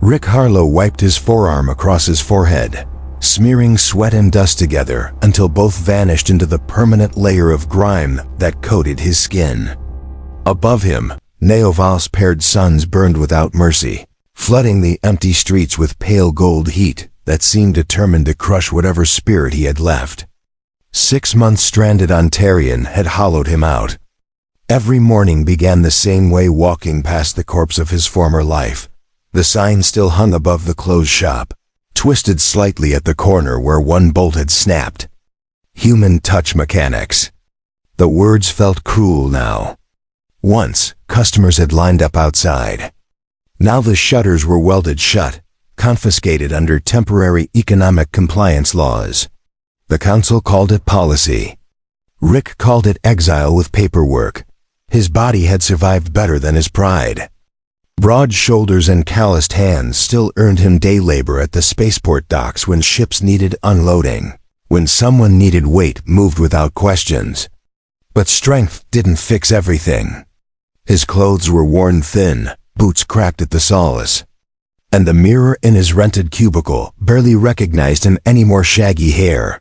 Rick Harlow wiped his forearm across his forehead, smearing sweat and dust together until both vanished into the permanent layer of grime that coated his skin. Above him, Neoval's paired suns burned without mercy, flooding the empty streets with pale gold heat that seemed determined to crush whatever spirit he had left. 6 months stranded on Tarion had hollowed him out. Every morning began the same way, walking past the corpse of his former life. The sign still hung above the closed shop, twisted slightly at the corner where one bolt had snapped. Human touch mechanics. The words felt cruel now. Once, customers had lined up outside. Now the shutters were welded shut, confiscated under temporary economic compliance laws. The council called it policy. Rick called it exile with paperwork. His body had survived better than his pride. Broad shoulders and calloused hands still earned him day labor at the spaceport docks when ships needed unloading, when someone needed weight moved without questions. But strength didn't fix everything. His clothes were worn thin, boots cracked at the soles, and the mirror in his rented cubicle barely recognized him anymore. Shaggy hair,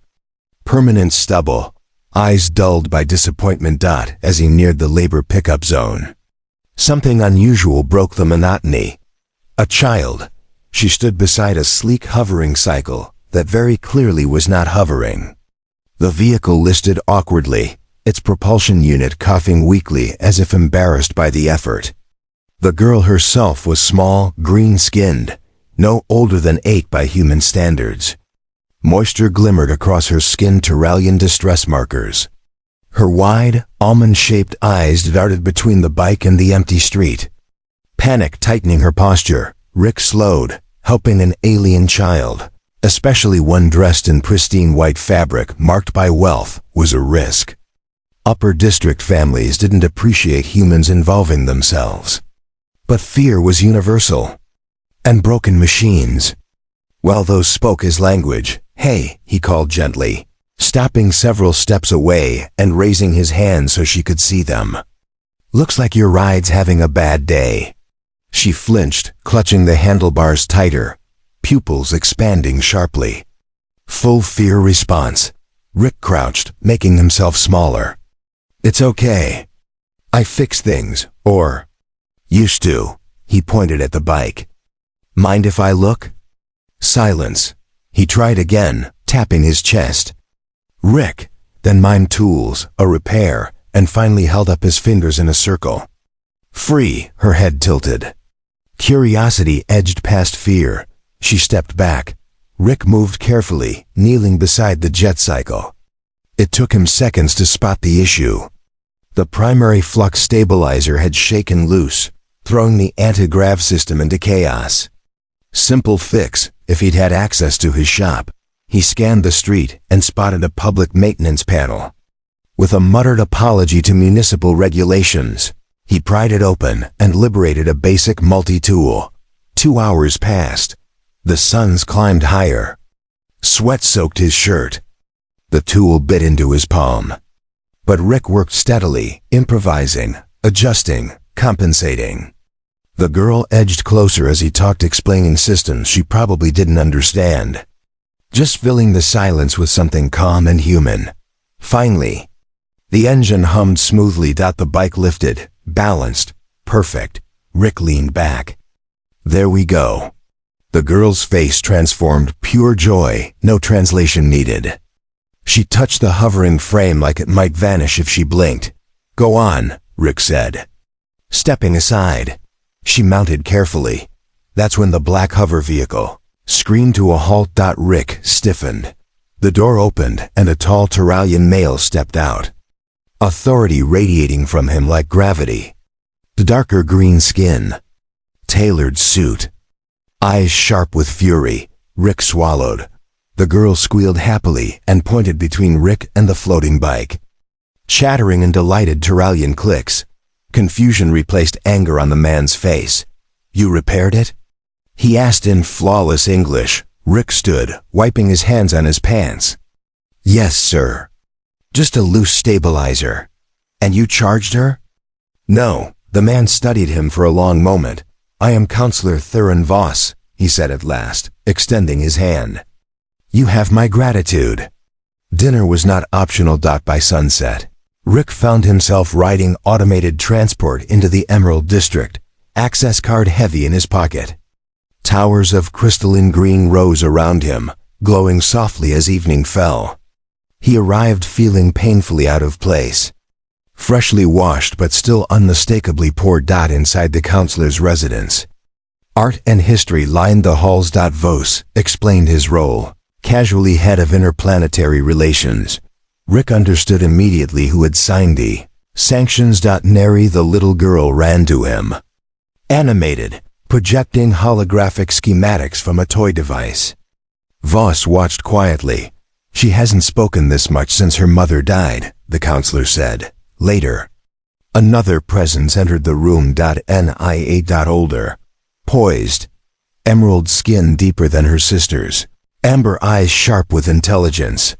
permanent stubble, eyes dulled by disappointment. As he neared the labor pickup zone, something unusual broke the monotony. A child. She stood beside a sleek hovering cycle that very clearly was not hovering. The vehicle listed awkwardly, its propulsion unit coughing weakly as if embarrassed by the effort. The girl herself was small, green-skinned, no older than 8 by human standards. Moisture glimmered across her skin, Tyrallian distress markers. Her wide, almond-shaped eyes darted between the bike and the empty street. Panic tightening her posture, Rick slowed, helping an alien child, especially one dressed in pristine white fabric marked by wealth, was a risk. Upper district families didn't appreciate humans involving themselves. But fear was universal. And broken machines. Well, those spoke his language. "Hey," he called gently, stopping several steps away and raising his hands so she could see them. "Looks like your ride's having a bad day." She flinched, clutching the handlebars tighter, pupils expanding sharply. Full fear response. Rick crouched, making himself smaller. "It's okay. I fix things, or used to." He pointed at the bike. "Mind if I look?" Silence. He tried again, tapping his chest. "Rick," then mimed tools, a repair, and finally held up his fingers in a circle. "Free," her head tilted. Curiosity edged past fear. She stepped back. Rick moved carefully, kneeling beside the jet cycle. It took him seconds to spot the issue. The primary flux stabilizer had shaken loose, throwing the anti-grav system into chaos. Simple fix, if he'd had access to his shop. He scanned the street and spotted a public maintenance panel. With a muttered apology to municipal regulations, he pried it open and liberated a basic multi-tool. 2 hours passed. The suns climbed higher. Sweat soaked his shirt. The tool bit into his palm. But Rick worked steadily, improvising, adjusting, compensating. The girl edged closer as he talked, explaining systems she probably didn't understand, just filling the silence with something calm and human. Finally, the engine hummed smoothly. The bike lifted, balanced, perfect. Rick leaned back. "There we go." The girl's face transformed, pure joy, no translation needed. She touched the hovering frame like it might vanish if she blinked. "Go on," Rick said. Stepping aside, she mounted carefully. That's when the black hover vehicle screamed to a halt. Rick stiffened. The door opened and a tall Tyrallian male stepped out. Authority radiating from him like gravity. The darker green skin. Tailored suit. Eyes sharp with fury. Rick swallowed. The girl squealed happily and pointed between Rick and the floating bike. Chattering and delighted Tyrallian clicks. Confusion replaced anger on the man's face. "You repaired it?" he asked in flawless English. Rick stood, wiping his hands on his pants. "Yes, sir. Just a loose stabilizer." "And you charged her?" "No." The man studied him for a long moment. "I am Counselor Theron Voss," he said at last, extending his hand. "You have my gratitude." Dinner was not optional. By sunset, Rick found himself riding automated transport into the Emerald District, access card heavy in his pocket. Towers of crystalline green rose around him, glowing softly as evening fell. He arrived feeling painfully out of place. Freshly washed but still unmistakably poor. Inside the counselor's residence, art and history lined the halls. Vos explained his role, casually head of interplanetary relations. Rick understood immediately who had signed the sanctions. Neri, the little girl, ran to him, animated, projecting holographic schematics from a toy device. Voss watched quietly. "She hasn't spoken this much since her mother died," the counselor said. Later, another presence entered the room. Nia, older, poised, emerald skin deeper than her sister's, amber eyes sharp with intelligence.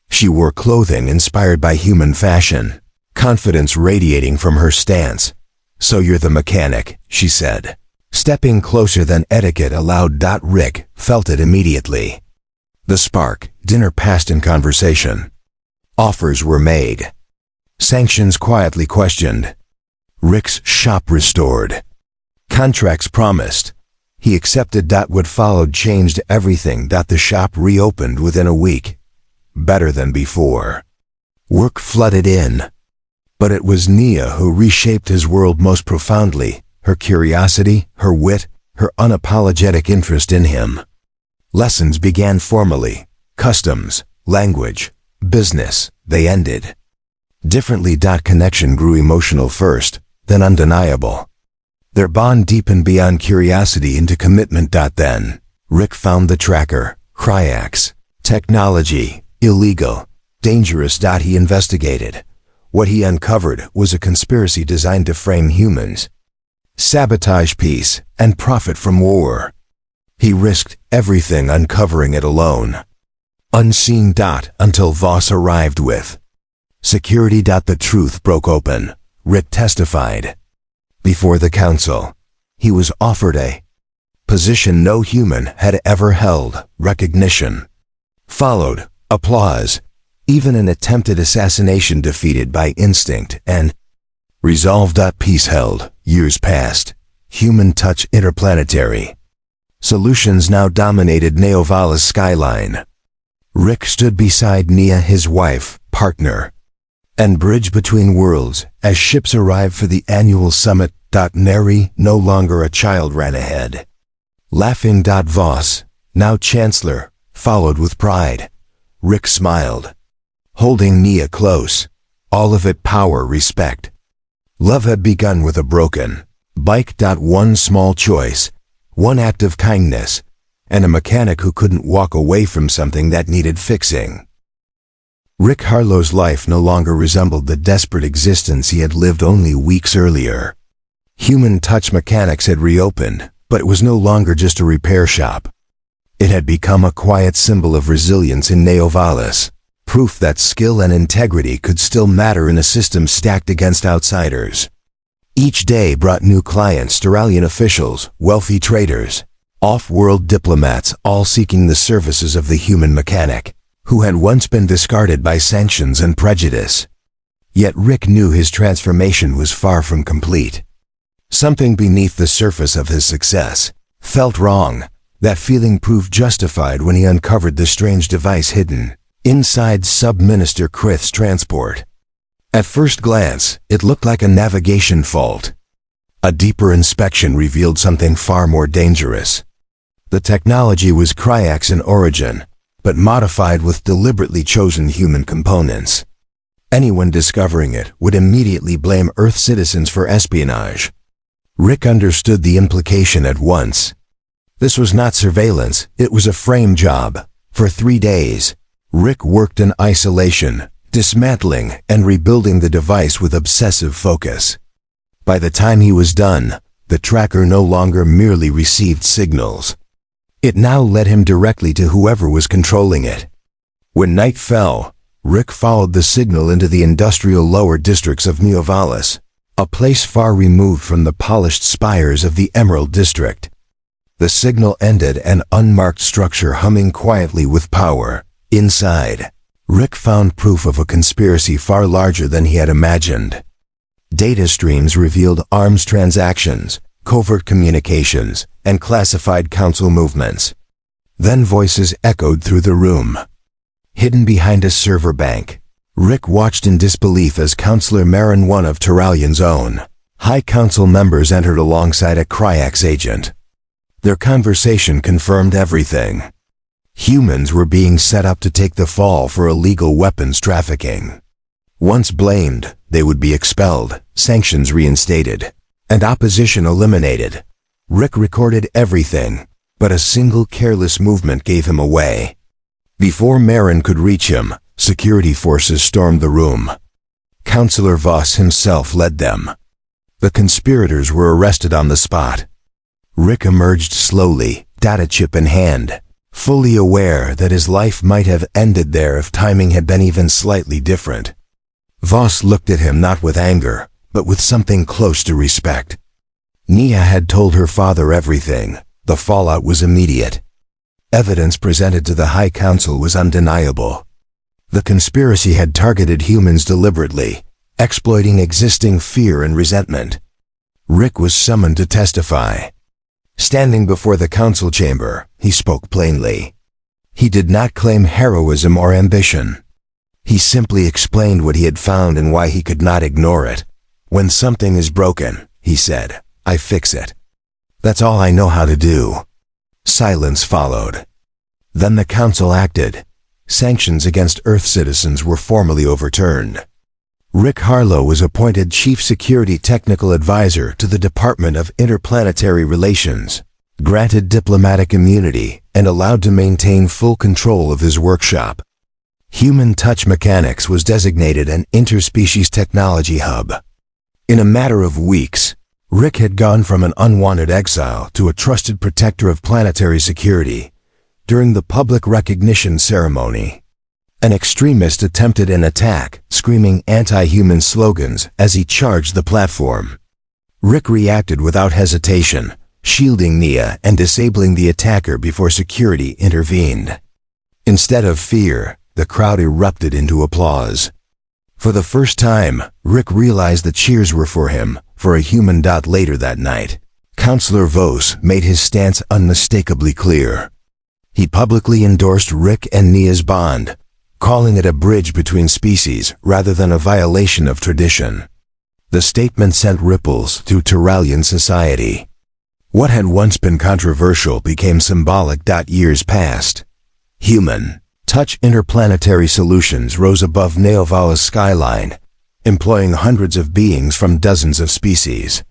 She wore clothing inspired by human fashion, confidence radiating from her stance. "So you're the mechanic," she said, stepping closer than etiquette allowed. Rick felt it immediately. The spark. Dinner passed in conversation. Offers were made. Sanctions quietly questioned. Rick's shop restored. Contracts promised. He accepted. What followed changed everything. The shop reopened within a week. Better than before. Work flooded in. But it was Nia who reshaped his world most profoundly. Her curiosity, her wit, her unapologetic interest in him. Lessons began formally. Customs, language, business, they ended. Differently. Connection grew emotional first, then undeniable. Their bond deepened beyond curiosity into commitment. Then, Rick found the tracker, Cryax. Technology, illegal, dangerous. He investigated. What he uncovered was a conspiracy designed to frame humans, sabotage peace, and profit from war. He risked everything uncovering it alone. Unseen. Until Voss arrived with security. The truth broke open, Rick testified. Before the council, he was offered a position no human had ever held. Recognition followed, applause, even an attempted assassination defeated by instinct and resolve. Peace held. Years passed. Human touch interplanetary. Solutions now dominated Neovala's skyline. Rick stood beside Nia, his wife, partner, and bridge between worlds as ships arrived for the annual summit. Neri, no longer a child, ran ahead, laughing. Voss, now chancellor, followed with pride. Rick smiled, holding Nia close, all of it power, respect. Love had begun with a broken bike. One small choice, one act of kindness, and a mechanic who couldn't walk away from something that needed fixing. Rick Harlow's life no longer resembled the desperate existence he had lived only weeks earlier. Human touch mechanics had reopened, but it was no longer just a repair shop. It had become a quiet symbol of resilience in Neovalis, proof that skill and integrity could still matter in a system stacked against outsiders. Each day brought new clients, Steralian officials, wealthy traders, off-world diplomats, all seeking the services of the human mechanic, who had once been discarded by sanctions and prejudice. Yet Rick knew his transformation was far from complete. Something beneath the surface of his success felt wrong. That feeling proved justified when he uncovered the strange device hidden inside Sub-Minister Krith's transport. At first glance, it looked like a navigation fault. A deeper inspection revealed something far more dangerous. The technology was Cryax in origin, but modified with deliberately chosen human components. Anyone discovering it would immediately blame Earth citizens for espionage. Rick understood the implication at once. This was not surveillance, it was a frame job. For 3 days, Rick worked in isolation, dismantling and rebuilding the device with obsessive focus. By the time he was done, the tracker no longer merely received signals. It now led him directly to whoever was controlling it. When night fell, Rick followed the signal into the industrial lower districts of Neovalis, a place far removed from the polished spires of the Emerald District. The signal ended, an unmarked structure humming quietly with power. Inside, Rick found proof of a conspiracy far larger than he had imagined. Data streams revealed arms transactions, covert communications, and classified council movements. Then voices echoed through the room. Hidden behind a server bank, Rick watched in disbelief as Counselor Marin, one of Turalion's own High Council members, entered alongside a Cryax agent. Their conversation confirmed everything. Humans were being set up to take the fall for illegal weapons trafficking. Once blamed, they would be expelled, sanctions reinstated, and opposition eliminated. Rick recorded everything, but a single careless movement gave him away. Before Marin could reach him, security forces stormed the room. Counselor Voss himself led them. The conspirators were arrested on the spot. Rick emerged slowly, data chip in hand, fully aware that his life might have ended there if timing had been even slightly different. Voss looked at him not with anger, but with something close to respect. Nia had told her father everything. The fallout was immediate. Evidence presented to the High Council was undeniable. The conspiracy had targeted humans deliberately, exploiting existing fear and resentment. Rick was summoned to testify. Standing before the council chamber, he spoke plainly. He did not claim heroism or ambition. He simply explained what he had found and why he could not ignore it. When something is broken, he said, I fix it. That's all I know how to do. Silence followed. Then the council acted. Sanctions against Earth citizens were formally overturned. Rick Harlow was appointed Chief Security Technical Advisor to the Department of Interplanetary Relations, granted diplomatic immunity, and allowed to maintain full control of his workshop. Human Touch Mechanics was designated an interspecies technology hub. In a matter of weeks, Rick had gone from an unwanted exile to a trusted protector of planetary security. During the public recognition ceremony, an extremist attempted an attack, screaming anti-human slogans as he charged the platform. Rick reacted without hesitation, shielding Nia and disabling the attacker before security intervened. Instead of fear, the crowd erupted into applause. For the first time, Rick realized the cheers were for him, for a human. Later that night, Counselor Voss made his stance unmistakably clear. He publicly endorsed Rick and Nia's bond, calling it a bridge between species rather than a violation of tradition. The statement sent ripples through Turalian society. What had once been controversial became symbolic. Years passed. Human Touch Interplanetary Solutions rose above Neovala's skyline, employing hundreds of beings from dozens of species.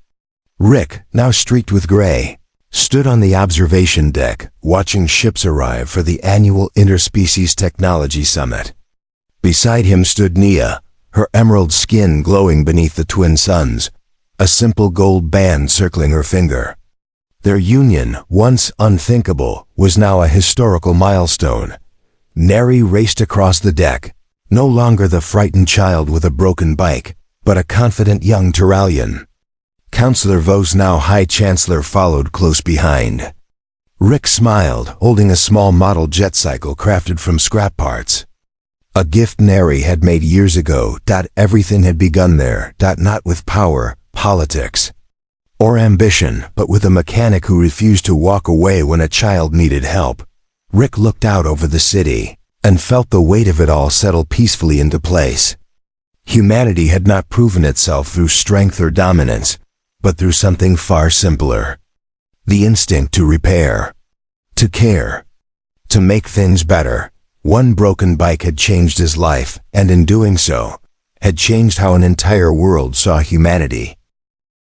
Rick, now streaked with gray, stood on the observation deck, watching ships arrive for the annual Interspecies Technology Summit. Beside him stood Nia, her emerald skin glowing beneath the twin suns, a simple gold band circling her finger. Their union, once unthinkable, was now a historical milestone. Neri raced across the deck, no longer the frightened child with a broken bike, but a confident young Turalian. Counselor Voss, now High Chancellor, followed close behind. Rick smiled, holding a small model jet cycle crafted from scrap parts. A gift Neri had made years ago. Everything had begun there. Not with power, politics, or ambition, but with a mechanic who refused to walk away when a child needed help. Rick looked out over the city and felt the weight of it all settle peacefully into place. Humanity had not proven itself through strength or dominance, but through something far simpler. The instinct to repair, to care, to make things better. One broken bike had changed his life, and in doing so, had changed how an entire world saw humanity.